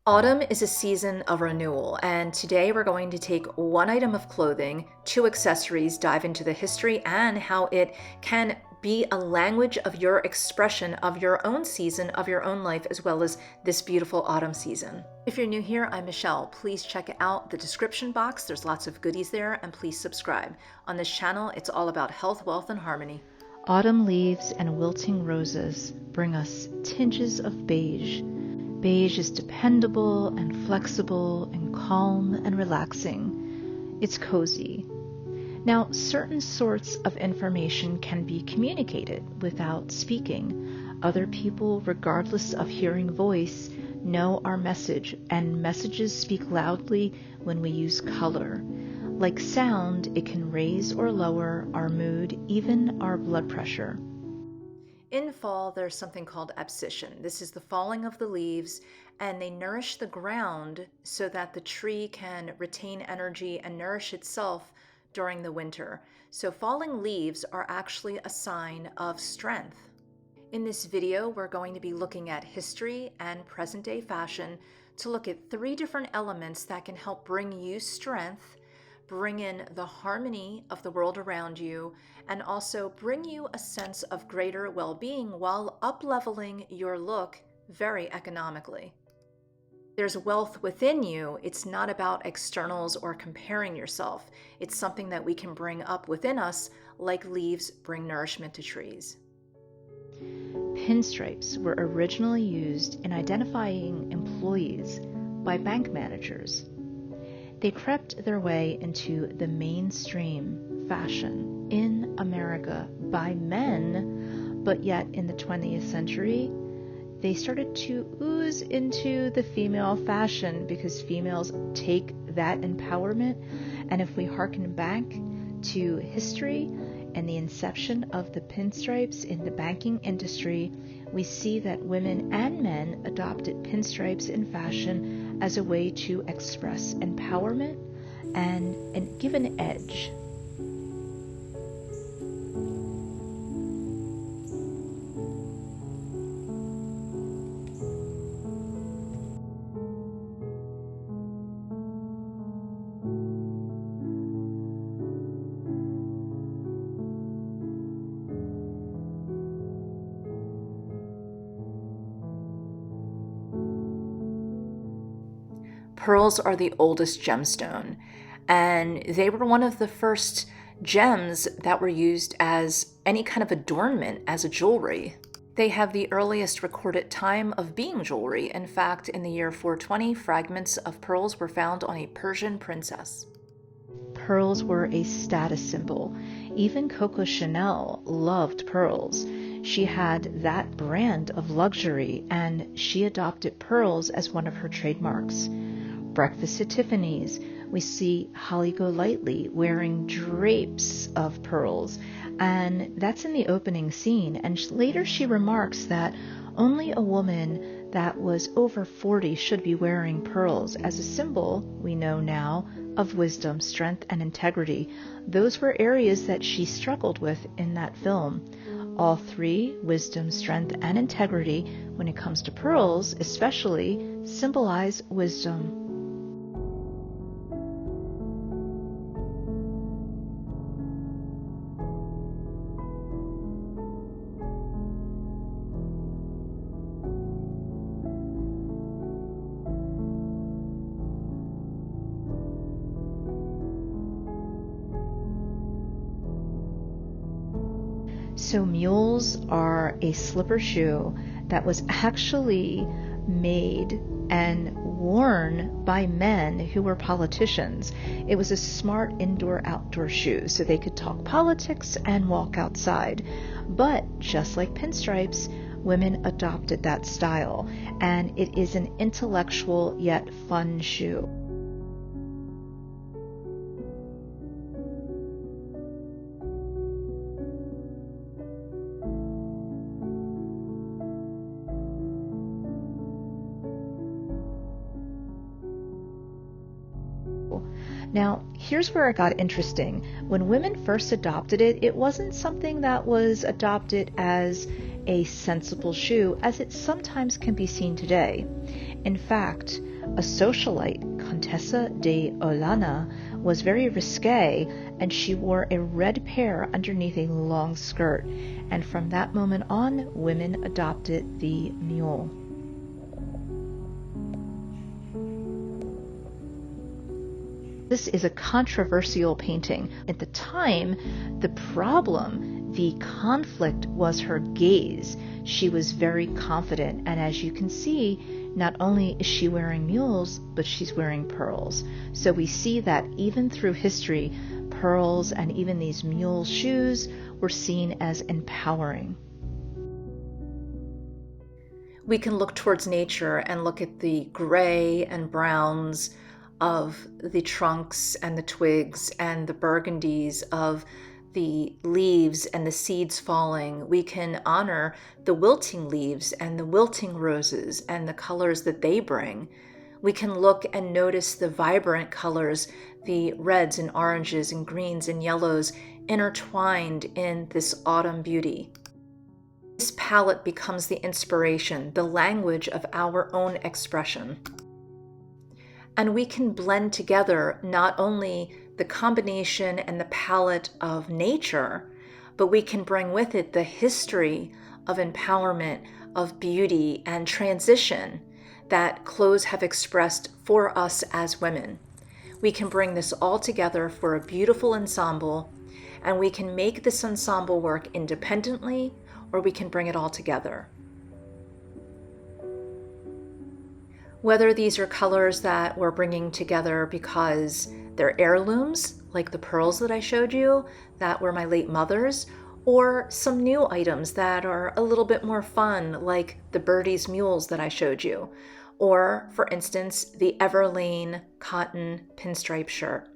Autumn is a season of renewal, and today we're going to take one item of clothing, two accessories, dive into the history and how it can be a language of your expression of your own season, of your own life, as well as this beautiful autumn season. If you're new here, I'm Michelle. Please check out the description box. There's lots of goodies there, and please subscribe. On this channel, it's all about health, wealth, and harmony. Autumn leaves and wilting roses bring us tinges of beige. Beige is dependable and flexible and calm and relaxing. It's cozy. Now, certain sorts of information can be communicated without speaking. Other people, regardless of hearing voice, know our message, and messages speak loudly when we use color. Like sound, it can raise or lower our mood, even our blood pressure. In fall, there's something called abscission. This is the falling of the leaves, and they nourish the ground so that the tree can retain energy and nourish itself during the winter. So falling leaves are actually a sign of strength. In this video, we're going to be looking at history and present-day fashion to look at three different elements that can help bring you strength, bring in the harmony of the world around you, and also bring you a sense of greater well-being while up-leveling your look very economically. There's wealth within you. It's not about externals or comparing yourself. It's something that we can bring up within us, like leaves bring nourishment to trees. Pinstripes were originally used in identifying employees by bank managers. They crept their way into the mainstream fashion in America by men, but yet in the 20th century, they started to ooze into the female fashion because females take that empowerment. And if we hearken back to history and the inception of the pinstripes in the banking industry, we see that women and men adopted pinstripes in fashion as a way to express empowerment and give an edge. Pearls are the oldest gemstone, and they were one of the first gems that were used as any kind of adornment as a jewelry. They have the earliest recorded time of being jewelry. In fact, in the year 420, fragments of pearls were found on a Persian princess. Pearls were a status symbol. Even Coco Chanel loved pearls. She had that brand of luxury, and she adopted pearls as one of her trademarks. Breakfast at Tiffany's, we see Holly Golightly wearing drapes of pearls, and that's in the opening scene. And later she remarks that only a woman that was over 40 should be wearing pearls as a symbol, we know now, of wisdom, strength, and integrity. Those were areas that she struggled with in that film. All three, wisdom, strength, and integrity, when it comes to pearls especially, symbolize wisdom. So mules are a slipper shoe that was actually made and worn by men who were politicians. It was a smart indoor-outdoor shoe, so they could talk politics and walk outside. But just like pinstripes, women adopted that style, and it is an intellectual yet fun shoe. Now, here's where it got interesting. When women first adopted it, it wasn't something that was adopted as a sensible shoe, as it sometimes can be seen today. In fact, A socialite, Contessa de Olana, was very risque, and she wore a red pear underneath a long skirt, and from that moment on, women adopted the mule. This is a controversial painting. At the time, the problem, the conflict, was her gaze. She was very confident, and as you can see, not only is she wearing mules, but she's wearing pearls. So we see that even through history, pearls and even these mule shoes were seen as empowering. We can look towards nature and look at the gray and browns of the trunks and the twigs and the burgundies of the leaves and the seeds falling. We can honor the wilting leaves and the wilting roses and the colors that they bring. We can look and notice the vibrant colors, the reds and oranges and greens and yellows intertwined in this autumn beauty. This palette becomes the inspiration, the language of our own expression. And we can blend together not only the combination and the palette of nature, but we can bring with it the history of empowerment, of beauty and transition that clothes have expressed for us as women. We can bring this all together for a beautiful ensemble, and we can make this ensemble work independently, or we can bring it all together. Whether these are colors that we're bringing together because they're heirlooms, like the pearls that I showed you, that were my late mother's, or some new items that are a little bit more fun, like the Birdie's mules that I showed you, or, for instance, the Everlane cotton pinstripe shirt.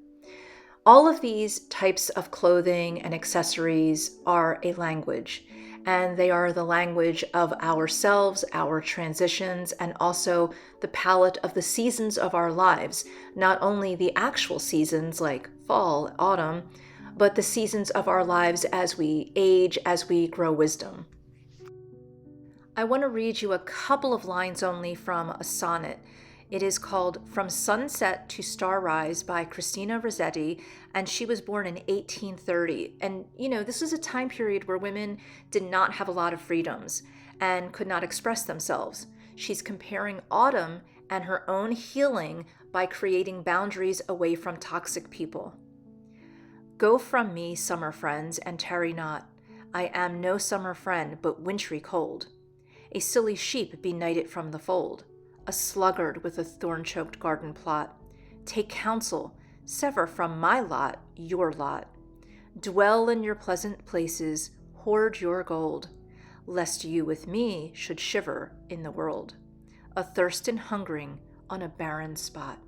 All of these types of clothing and accessories are a language, and they are the language of ourselves, our transitions, and also the palette of the seasons of our lives. Not only the actual seasons like fall, autumn, but the seasons of our lives as we age, as we grow wisdom. I want to read you a couple of lines only from a sonnet. It is called From Sunset to Starrise by Christina Rossetti, and she was born in 1830. And, this was a time period where women did not have a lot of freedoms and could not express themselves. She's comparing autumn and her own healing by creating boundaries away from toxic people. Go from me, summer friends, and tarry not. I am no summer friend, but wintry cold. A silly sheep benighted from the fold. A sluggard with a thorn-choked garden plot. Take counsel, sever from my lot your lot. Dwell in your pleasant places, hoard your gold, lest you with me should shiver in the world, athirst and hungering on a barren spot.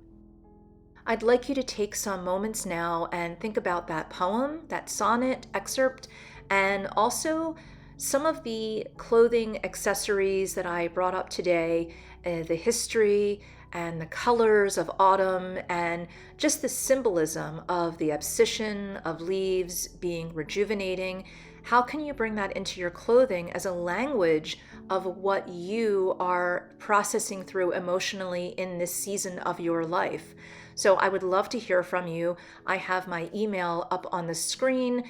I'd like you to take some moments now and think about that poem, that sonnet excerpt, and also some of the clothing accessories that I brought up today, the history and the colors of autumn, and just the symbolism of the abscission of leaves being rejuvenating. How can you bring that into your clothing as a language of what you are processing through emotionally in this season of your life? So I would love to hear from you. I have my email up on the screen.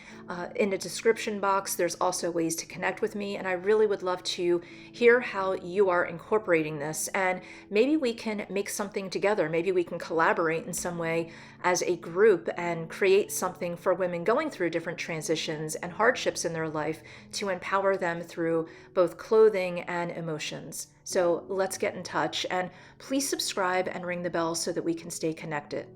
In the description box, there's also ways to connect with me, and I really would love to hear how you are incorporating this. And maybe we can make something together. Maybe we can collaborate in some way as a group and create something for women going through different transitions and hardships in their life to empower them through both clothing and emotions. So let's get in touch, and please subscribe and ring the bell so that we can stay connected.